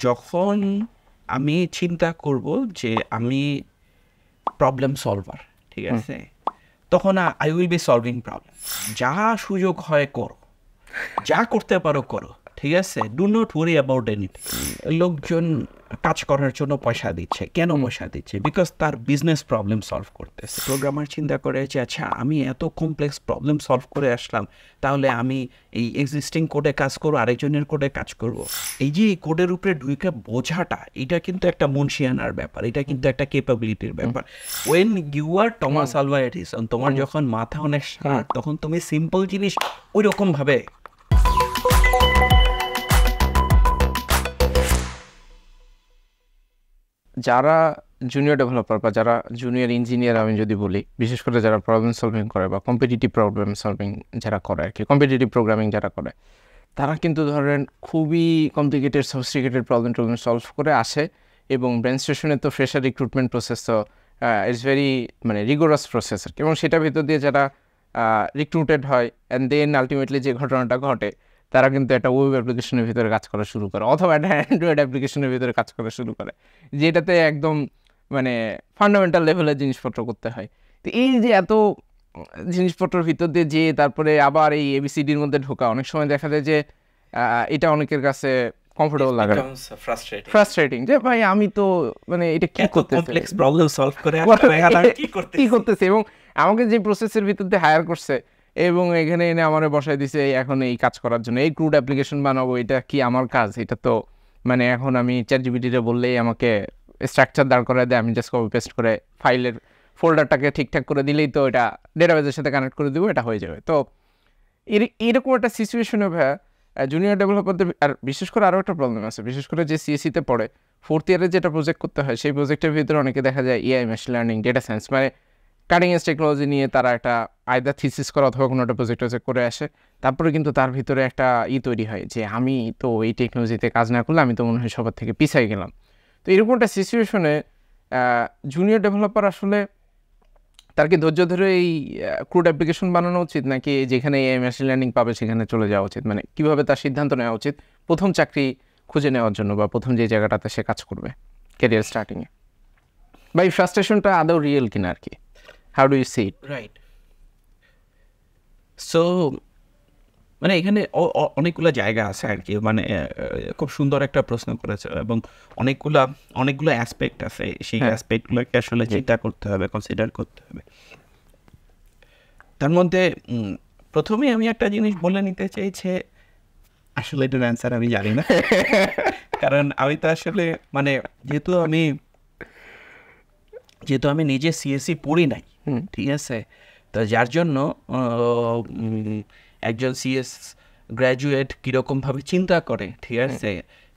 যখন আমি চিন্তা করব যে আমি প্রবলেম সলভার, ঠিক আছে, তখন I will be solving problem. যা সুযোগ হয় করো, যা করতে পারো করো, ঠিক আছে, do not worry about anything. লোকজন কাজ করার জন্য পয়সা দিচ্ছে, কেন পয়সা দিচ্ছে? বিকজ তার বিজনেস প্রবলেম সলভ করতেছে। প্রোগ্রামার চিন্তা করে যে আচ্ছা আমি এত কমপ্লেক্স প্রবলেম সলভ করে আসলাম, তাহলে আমি এই এক্সিস্টিং কোডে কাজ করবো, আরেকজনের কোডে কাজ করব। এই যে এই কোডের উপরে ঢুকে বোঝাটা, এটা কিন্তু একটা মুন্সিয়ানার ব্যাপার, এটা কিন্তু একটা ক্যাপাবিলিটির ব্যাপার। When you are Thomas Alva Edison, তোমার যখন মাথা অনেক শার্প, তখন তুমি সিম্পল জিনিস ওই রকম ভাবে যারা জুনিয়র ডেভেলপার বা যারা জুনিয়র ইঞ্জিনিয়ার, আমি যদি বলি, বিশেষ করে যারা প্রবলেম সলভিং করে বা কম্পিটিটিভ প্রবলেম সলভিং যারা করে আর কি, কম্পিটিটিভ প্রোগ্রামিং যারা করে, তারা কিন্তু ধরেন খুবই কমপ্লিকেটেড সফিস্টিকেটেড প্রবলেম সলভ করে আসে। এবং ব্রেন স্টেশনে তো ফ্রেশার রিক্রুটমেন্ট প্রসেস তো ইটস ভেরি মানে রিগোরাস প্রসেস আর কি। এবং সেটার ভিতর দিয়ে যারা রিক্রুটেড হয় অ্যান্ড দেন আলটিমেটলি যে ঘটনাটা ঘটে, তারা কিন্তু একটা ওয়েব অ্যাপ্লিকেশনের ভিতরে কাজ করা শুরু করে, অথবা একটা অ্যান্ড্রয়েড অ্যাপ্লিকেশনের ভিতরে কাজ করা শুরু করে, যেটাতে একদম মানে ফান্ডামেন্টাল লেভেলের জিনিসপত্র করতে হয়। তো এই যে এত জিনিসপত্রের ভিতর দিয়ে যে তারপরে আবার এই এবিসিডির মধ্যে ঢোকা, অনেক সময় দেখা যায় যে এটা অনেকের কাছে কমফোর্টেবল লাগে, ফ্রাস্ট্রেটিং, যে ভাই আমি তো মানে এটা কি কমপ্লেক্স প্রবলেম সলভ করে কি করতেছে। এবং আমাকে যে প্রসেসের ভিতর দিয়ে হায়ার করছে এবং এখানে এনে আমার বসাই দিছে এখন এই কাজ করার জন্য, এই ক্রুড অ্যাপ্লিকেশন বানাবো, এটা কি আমার কাজ? এটা তো মানে এখন আমি চ্যাটজিপিটিতে বললেই আমাকে স্ট্রাকচার দাঁড় করায় দেয়, আমি জাস্ট কপি পেস্ট করে ফাইলের ফোল্ডারটাকে ঠিকঠাক করে দিলেই তো এটা ডেটাবেজের সাথে কানেক্ট করে দেবো, এটা হয়ে যাবে। তো এরকম একটা সিচুয়েশনে ভাইয়া জুনিয়র ডেভেলপারদের, আর বিশেষ করে আরও একটা প্রবলেম আছে, বিশেষ করে যে সিএসিতে পড়ে ফোর্থ ইয়ারে যেটা প্রজেক্ট করতে হয়, সেই প্রজেক্টের ভিতরে অনেকে দেখা যায় AI, machine learning, data science, মানে কাটিং এজ টেকনোলজি নিয়ে তারা একটা আইদার থিসিস করে অথবা কোনো একটা প্রজেক্ট করে আসে। তারপরে কিন্তু তার ভিতরে একটা তৈরি হয় যে আমি তো এই টেকনোলজিতে কাজ না করলে আমি তো মনে হয় সবার থেকে পিছাই গেলাম। তো এরকম একটা সিচুয়েশনে জুনিয়র ডেভেলপার আসলে তার কি ধৈর্য ধরে এই ক্রুড অ্যাপ্লিকেশন বানানো উচিত, নাকি যেখানে এআই মেশিন লার্নিং পাবে সেখানে চলে যাওয়া উচিত? মানে কীভাবে তার সিদ্ধান্ত নেওয়া উচিত প্রথম চাকরি খুঁজে নেওয়ার জন্য বা প্রথম যে জায়গাটাতে সে কাজ করবে ক্যারিয়ার স্টার্টিংয়ে? বা এই ফ্রাস্ট্রেশনটা আদৌ রিয়েল কিনা আর কি? How do you see it? Right. So মানে এখানে অনেকগুলো জায়গা আছে আর কি, মানে খুব সুন্দর একটা প্রশ্ন করেছে, এবং অনেকগুলো অ্যাসপেক্ট আছে, সেই অ্যাসপেক্টগুলোকে আসলে চিন্তা করতে হবে, কনসিডার করতে হবে। তার মধ্যে প্রথমে আমি একটা জিনিস বলে নিতে চাইছে, আসলে এটার অ্যান্সার আমি জানি না, কারণ আমি তো আসলে মানে যেহেতু আমি নিজে সিএসসি পড়ি নাই, ঠিক আছে, তো যার জন্য একজন সিএস গ্র্যাজুয়েট কীরকমভাবে চিন্তা করে, ঠিক আছে,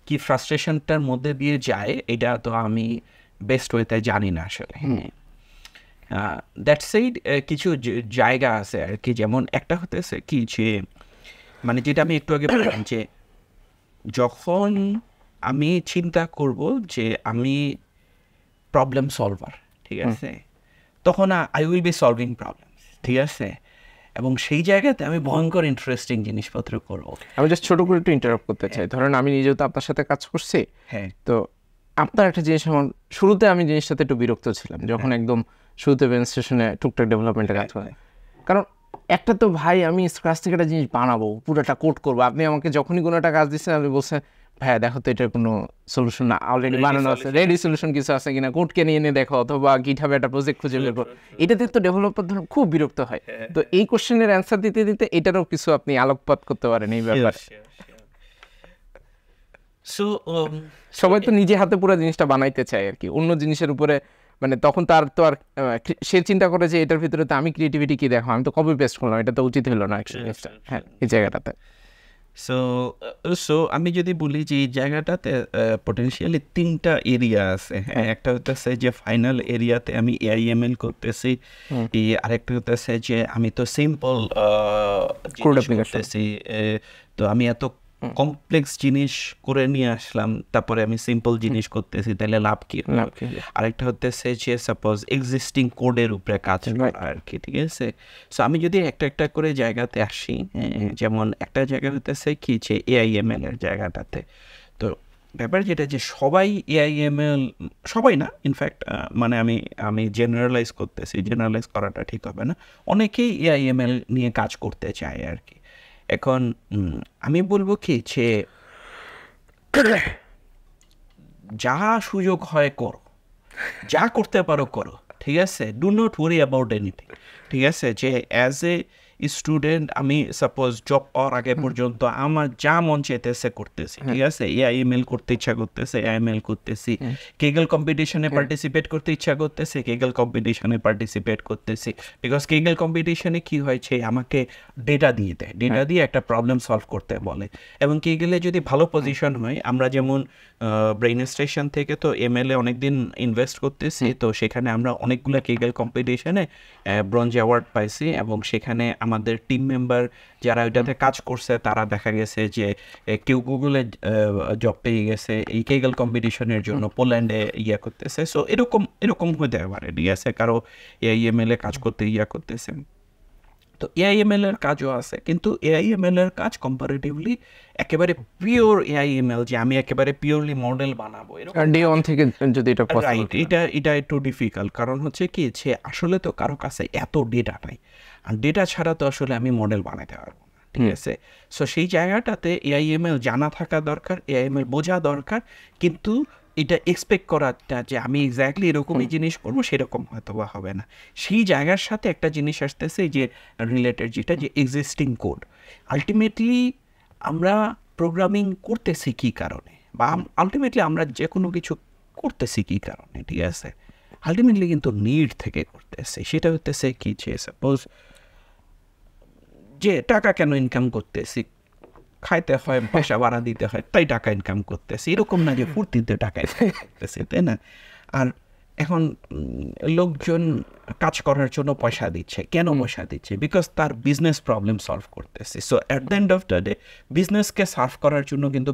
কি ফ্রাস্ট্রেশনটার মধ্যে দিয়ে যায়, এটা তো আমি বেস্ট ওয়েতে জানি না আসলে। দ্যাট সেইড কিছু জায়গা আছে আর কি, যেমন একটা হতেছে কি যে মানে যেটা আমি একটু আগে বললাম যে যখন আমি চিন্তা করব যে আমি প্রবলেম সলভার, ঠিক আছে, তখন I will be solving problem, ঠিক আছে, এবং সেই জায়গাতে আমি ভয়ঙ্কর ইন্টারেস্টিং জিনিসপত্র করবো। আমি জাস্ট ছোটো করে একটু ইন্টারাপ্ট করতে চাই। ধরেন আমি নিজেও তো আপনার সাথে কাজ করছি, তো আপনার একটা জিনিস, আমার শুরুতে আমি জিনিসটাতে একটু বিরক্ত ছিলাম যখন একদম শুরুতে ব্রেন স্টেশনে টুকটাক ডেভেলপমেন্টে কাজ করে, কারণ একটা তো ভাই আমি স্ক্র্যাচ থেকে একটা জিনিস বানাবো, পুরোটা কোড করবো, আপনি আমাকে যখনই কোনো একটা কাজ দিচ্ছেন আপনি বলছেন ভাইয়া দেখো তো এটার কোনো সলিউশন না, অলরেডি বানানো আছে, রেডি সলিউশন কিছু আছে কিনা, কোডকে নিয়ে এনে দেখো, অথবা গিটহাবে একটা প্রজেক্ট খুঁজে বের করো। এটাতে তো ডেভেলপার ধরুন খুব বিরক্ত হয়। তো এই কোশ্চেনের অ্যান্সার দিতে দিতে এটারও কিছু আপনি আলোকপাত করতে পারেন এই ব্যাপারে। সবাই তো নিজে হাতে পুরো জিনিসটা বানাইতে চায় আর কি, অন্য জিনিসের উপরে, মানে তখন তার তো আর সে চিন্তা করে যে এটার ভিতরে তো আমি ক্রিয়েটিভিটি কি দেখো, আমি তো কপি পেস্ট করলাম, এটা তো উচিত হলো না হ্যাঁ এই জায়গাটাতে। সো আমি যদি বলি যে এই জায়গাটাতে পটেনশিয়ালি 3টা এরিয়া আছে। হ্যাঁ, একটা হতেছে যে ফাইনাল এরিয়াতে আমি এআইএমএল করতেছি, আরেকটা হতেছে যে আমি তো সিম্পল করতেছি, তো আমি এত কমপ্লেক্স জিনিস করে নিয়ে আসলাম, তারপরে আমি সিম্পল জিনিস করতেছি, তাহলে লাভ কি? আরেকটা হতেছে যে সাপোজ এক্সিস্টিং কোডের উপরে কাজ আর কি, ঠিক আছে। সো আমি যদি একটা একটা করে জায়গাতে আসি, যেমন একটা জায়গা হতেছে কি যে এআইএমএল এর জায়গাটাতে, তো ব্যাপার যেটা যে সবাই এআইএমএল, সবাই না ইনফ্যাক্ট, মানে আমি জেনারেলাইজ করতেছি, জেনারেলাইজ করাটা ঠিক হবে না, অনেকেই এআইএমএল নিয়ে কাজ করতে চায় আর কি। এখন আমি বলবো কি যে যা সুযোগ হয় করো, যা করতে পারো করো, ঠিক আছে, do not worry about anything, ঠিক আছে। যে অ্যাজ এ স্টুডেন্ট আমি সাপোজ জব পাওয়ার আগে পর্যন্ত আমার যা মন চাইতেছে করতেছি, ঠিক আছে, এআইএমএল করতে ইচ্ছা করতেছে এআইএমএল করতেছি, কেগেল কম্পিটিশনে পার্টিসিপেট করতে ইচ্ছা করতেছে কেগেল কম্পিটিশনে পার্টিসিপেট করতেছি, বিকজ কেগেল কম্পিটিশনে কি হয়েছে আমাকে ডেটা দিয়ে দেয়, ডেটা দিয়ে একটা প্রবলেম সলভ করতে বলে, এবং কেগেলে যদি ভালো পজিশন হয়, আমরা যেমন ব্রেইন স্টেশন থেকে তো এমএলএ অনেকদিন ইনভেস্ট করতেছি, তো সেখানে আমরা অনেকগুলো কেগেল কম্পিটিশনে ব্রোঞ্জ অ্যাওয়ার্ড পাইছি, এবং সেখানে আমাদের টিম মেম্বার যারা ওইটাতে কাজ করছে তারা দেখা গেছে যে কেউ গুগলে জব পেয়ে গেছে এই কেগেল কম্পিটিশনের জন্য, পোল্যান্ডে করতেছে। সো এরকম হতে পারে, ঠিক আছে, কারো এআইএমএল এ কাজ করতে করতেছে। তো এআইএমএল এর কাজও আছে, কিন্তু এআইএমএল এর কাজ কম্পারেটিভলি একেবারে পিওর এআইএমএল, যে আমি একেবারে পিওরলি মডেল বানাবো ডে ওয়ান থেকে যদি এটা রাইট, এটা একটু ডিফিকাল্ট, কারণ হচ্ছে কি যে আসলে তো কারো কাছে এত ডেটা নাই, আর ডেটা ছাড়া তো আসলে আমি মডেল বানাতে পারবো না, ঠিক আছে। সো সেই জায়গাটাতে এআইএমএল জানা থাকা দরকার, এআইএমএল বোঝা দরকার, কিন্তু এটা এক্সপেক্ট করাটা যে আমি এক্স্যাক্টলি এরকমই জিনিস করবো সেরকম হয়তো বা হবে না। সেই জায়গার সাথে একটা জিনিস আসতেছে যে রিলেটেড, যেটা যে এক্সিস্টিং কোড। আলটিমেটলি আমরা প্রোগ্রামিং করতেছি কী কারণে, বা আলটিমেটলি আমরা যে কোনো কিছু করতেছি কী কারণে, ঠিক আছে, আলটিমেটলি কিন্তু নিড থেকে করতেছে। সেটা হতেছে কি যে সাপোজ যে টাকা কেন ইনকাম করতেছি, খাইতে হয়, বাসা ভাড়া দিতে হয়, তাই টাকা ইনকাম করতেছি, এরকম না যে ফুর্তিতে টাকা ইনকাম করতেছে, তাই না? আর এখন লোকজন কাজ করার জন্য পয়সা দিচ্ছে, কেন পয়সা দিচ্ছে? বিকজ তার বিজনেস প্রবলেম সলভ করতেছে। So at the end of the day বিজনেসকে সার্ভ করার জন্য কিন্তু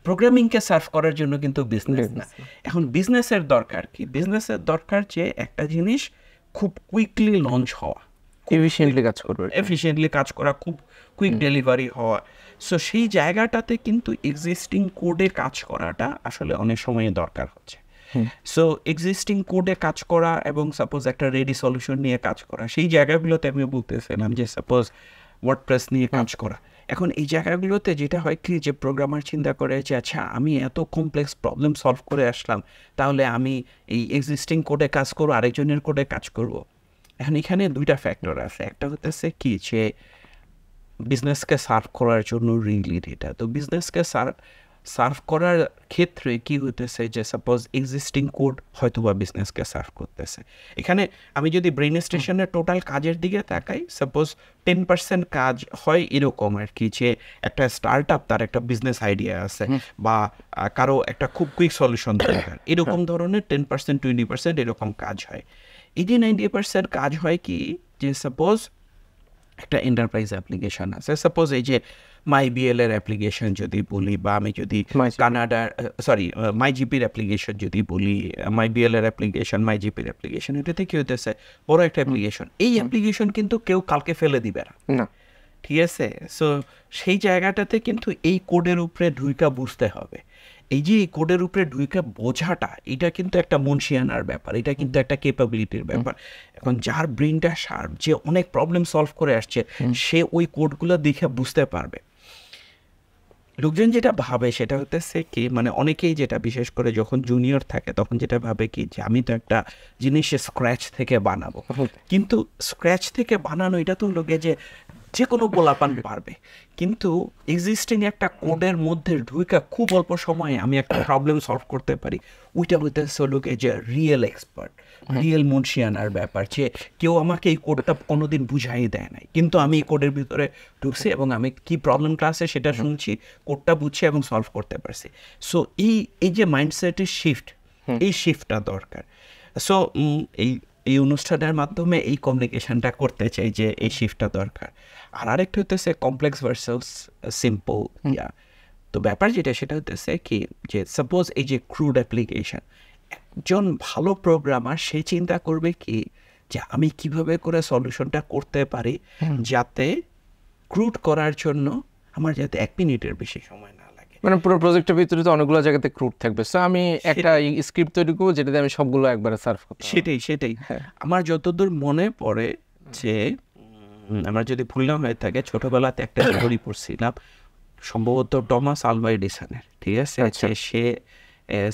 প্রোগ্রামিংকে সার্ভ করার জন্য কিন্তু বিজনেস না। এখন বিজনেসের দরকার কি? বিজনেসের দরকার যে একটা জিনিস খুব কুইকলি লঞ্চ হওয়া, এফিশিয়েন্টলি কাজ করা, খুব কুইক ডেলিভারি হওয়া। সো সেই জায়গাটাতে কিন্তু এক্সিস্টিং কোডে কাজ করাটা আসলে অনেক সময় দরকার হচ্ছে। সো এক্সিস্টিং কোডে কাজ করা এবং সাপোজ একটা রেডি সলিউশন নিয়ে কাজ করা, সেই জায়গাগুলোতে আমি বলতেছিলাম যে সাপোজ ওয়ার্ডপ্রেস নিয়ে কাজ করা। এখন এই জায়গাগুলোতে যেটা হয় কি যে প্রোগ্রামার চিন্তা করে যে আচ্ছা আমি এত কমপ্লেক্স প্রবলেম সলভ করে আসলাম, তাহলে আমি এই এক্সিস্টিং কোডে কাজ করবো, আরেকজনের কোডে কাজ করব। এখন এখানে দুইটা ফ্যাক্টর আছে, একটা হতেছে কি যে বিজনেসকে সার্ভ করার জন্য রিয়েলি ডেটা। তো বিজনেসকে সার্ভ করার ক্ষেত্রে কি হতেছে যে সাপোজ এক্সিস্টিং কোড হয়তো বা বিজনেসকে সার্ভ করতেছে। এখানে আমি যদি ব্রেইন স্টেশনের টোটাল কাজের দিকে তাকাই, সাপোজ 10% কাজ হয় এরকম আর কি, যে একটা স্টার্ট আপ, তার একটা বিজনেস আইডিয়া আছে, বা কারো একটা খুব কুইক সলিউশন দরকার, এরকম ধরনের 10% 20% এরকম কাজ হয়। এই যে 90% কাজ হয় কি যে সাপোজ একটা এন্টারপ্রাইজ অ্যাপ্লিকেশন আছে, সাপোজ এই যে মাইবিএল এর অ্যাপ্লিকেশন যদি বলি, বা আমি যদি কানাডার মাইজিপির অ্যাপ্লিকেশন যদি বলি, মাইবিএল এর অ্যাপ্লিকেশন, মাইজিপির অ্যাপ্লিকেশন, এটাতে কি হতেছে বড় একটা অ্যাপ্লিকেশন, এই অ্যাপ্লিকেশন কিন্তু কেউ কালকে ফেলে দিবে না, ঠিক আছে। সো সেই জায়গাটাতে কিন্তু এই কোডের উপরে ঢুইকা বুঝতে হবে। এই যে এই কোডের উপরে ঢুইকা বোঝাটা, এটা কিন্তু একটা মুনশিয়ানার ব্যাপার, এটা কিন্তু একটা ক্যাপাবিলিটির ব্যাপার। এখন যার ব্রেনটা শার্প, যে অনেক প্রবলেম সলভ করে আসছে, সে ওই কোডগুলো দেখে বুঝতে পারবে। লোকজন যেটা ভাবে সেটা হতেছে কি, মানে অনেকেই যেটা বিশেষ করে যখন জুনিয়র থাকে তখন যেটা ভাবে কি যে আমি তো একটা জিনিস স্ক্র্যাচ থেকে বানাবো, কিন্তু স্ক্র্যাচ থেকে বানানো এটা তো লোকে যে কোনো গোলাপান পারবে, কিন্তু এক্সিস্টিং একটা কোডের মধ্যে ঢুইকা খুব অল্প সময়ে আমি একটা প্রবলেম সলভ করতে পারি, ওইটা হইতেছে লোকে যে রিয়েল এক্সপার্ট, রিয়েল মুনশিয়ানার ব্যাপার, যে কেউ আমাকে এই কোডটা কোনোদিন বুঝাই দেয় নাই, কিন্তু আমি এই কোডের ভিতরে ঢুকছি এবং আমি কি প্রবলেম ক্লাসে সেটা শুনছি, কোডটা বুঝছি এবং সলভ করতে পারছি। সো এই যে মাইন্ডসেটের শিফট, এই শিফটটা দরকার। সো এই অনুষ্ঠানের মাধ্যমে এই কমিউনিকেশনটা করতে চাই যে এই শিফটটা দরকার। আর আরেকটা হতেছে কমপ্লেক্স ভার্সেস সিম্পল। তো ব্যাপার যেটা সেটা হতেছে কি যে সাপোজ এই যে ক্রুড অ্যাপ্লিকেশন, একজন ভালো প্রোগ্রামার সে চিন্তা করবে কি যে আমি কিভাবে করে সলিউশনটা করতে পারি যাতে ক্রুড করার জন্য আমার যাতে 1 মিনিটের বেশি সময় না লাগে, মানে পুরো প্রজেক্টের ভিতরে তো অনেকগুলো জায়গাতে ক্রুড থাকবে, সো আমি একটা স্ক্রিপ্ট তৈরি করবো যেটাতে আমি সবগুলো একবারে সার্ভ করতে পারবো। সেটাই আমার যতদূর মনে পড়ে যে আমরা যদি ভুল না হয়ে থাকে ছোটবেলাতে একটা স্টোরি পড়ছিলাম, সম্ভবত টমাস আলভা এডিসনের, ঠিক আছে? সে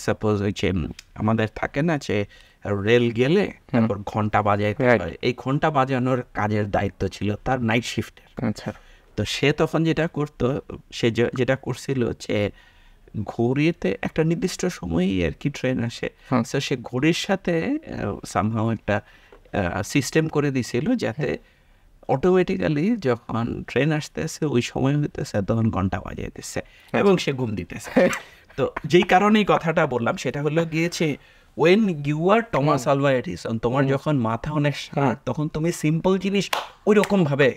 সাপোজ ওই যে আমাদের থাকে না যে রেল গেলে তারপর ঘন্টা বাজাইতে হয়, এই ঘন্টা বাজানোর কাজের দায়িত্ব ছিল তার নাইট শিফটের। আচ্ছা, তো সে তখন যেটা করতো, সে যেটা করছিল যে ঘড়িতে একটা নির্দিষ্ট সময়ই আর কি ট্রেন আসে, তো সে ঘড়ির সাথে সামহাও একটা সিস্টেম করে দিছিল যাতে অটোমেটিক্যালি যখন ট্রেন আসতেছে ওই সময় হইতেছে তখন ঘন্টা বাজাইতেছে এবং সে ঘুম দিতেছে। তো যেই কারণে এই কথাটা বললাম সেটা হলো গিয়েছে when you are Thomas Alva Edison, তোমার যখন মাথা অনেক শার্প তখন তুমি সিম্পল জিনিস ওই রকম ভাবে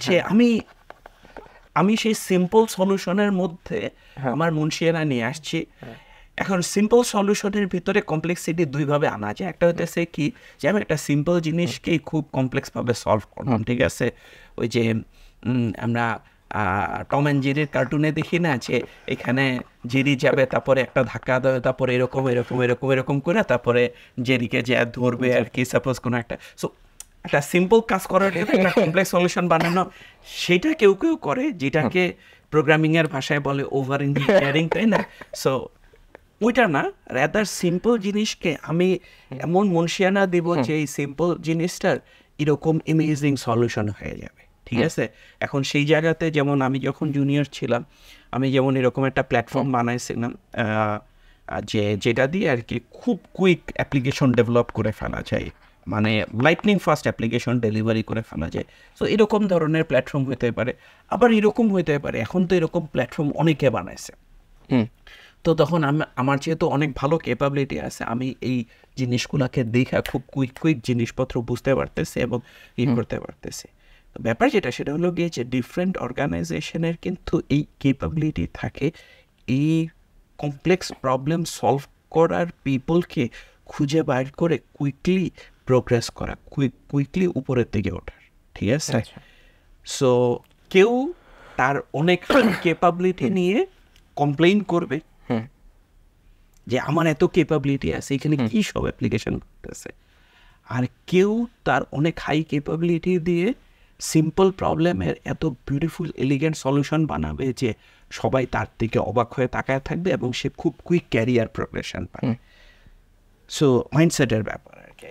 যে আমি সেই সিম্পল সলিউশনের মধ্যে আমার মুনশিয়ানা নিয়ে আসছি। এখন সিম্পল সলিউশনের ভিতরে কমপ্লেক্সিটি দুইভাবে আনা যায়। একটা হইতেছে কি যে আমি একটা সিম্পল জিনিসকেই খুব কমপ্লেক্সভাবে সলভ করলাম, ঠিক আছে? ওই যে আমরা টম অ্যান্ড জেরির কার্টুনে দেখি না যে এখানে জেরি যাবে, তারপরে একটা ধাক্কা দেবে, তারপরে এরকম এরকম এরকম এরকম করে তারপরে জেরিকে যে ধরবে আর কি, সাপোজ কোনো একটা। সো একটা সিম্পল কাজ করার জন্য একটা কমপ্লেক্স সলিউশন বানানো, সেটা কেউ কেউ করে যেটাকে প্রোগ্রামিংয়ের ভাষায় বলে ওভার ইঞ্জিনিয়ারিং, তাই না? সো ওইটা না, রাদার সিম্পল জিনিসকে আমি এমন মুনশিয়ানা দিব যে এই সিম্পল জিনিসটার এরকম অ্যামেজিং সলিউশন হয়ে যাবে, ঠিক আছে? এখন সেই জায়গাতে যেমন আমি যখন জুনিয়র ছিলাম, আমি যেমন এরকম একটা প্ল্যাটফর্ম বানাইছিলাম যেটা দিয়ে আর কি খুব কুইক অ্যাপ্লিকেশন ডেভেলপ করে ফেলা যায়, মানে লাইটনিং ফাস্ট অ্যাপ্লিকেশন ডেলিভারি করে ফেলা যায়। সো এরকম ধরনের প্ল্যাটফর্ম হতে পারে, আবার এরকম হতে পারে এখন তো এরকম প্ল্যাটফর্ম অনেকে বানাইছে। তো তখন আমার যেহেতু অনেক ভালো ক্যাপাবিলিটি আছে, আমি এই জিনিসগুলোকে দেখা খুব কুইক জিনিসপত্র বুঝতে পারতেছি এবং করতে পারতেছি। তো ব্যাপার যেটা সেটা হলো গিয়ে যে ডিফারেন্ট অর্গানাইজেশনের কিন্তু এই ক্যাপাবিলিটি থাকে এই কমপ্লেক্স প্রবলেম সলভ করার পিপলকে খুঁজে বাইর করে কুইকলি প্রোগ্রেস করা, কুইকলি উপরের দিকে ওঠার, ঠিক আছে? সো কেউ তার অনেক ক্যাপাবিলিটি নিয়ে কমপ্লেইন করবে যে আমার এত ক্যাপাবিলিটি আছে, এখানে কি সব অ্যাপ্লিকেশন করতেছে, আর কেউ তার অনেক হাই ক্যাপাবিলিটি দিয়ে সিম্পল প্রবলেমের এত বিউটিফুল এলিগেন্ট সলিউশন বানাবে যে সবাই তার দিকে অবাক হয়ে তাকায় থাকবে এবং সে খুব কুইক ক্যারিয়ার প্রোগ্রেশন পায়। সো মাইন্ডসেটের ব্যাপার আর কি।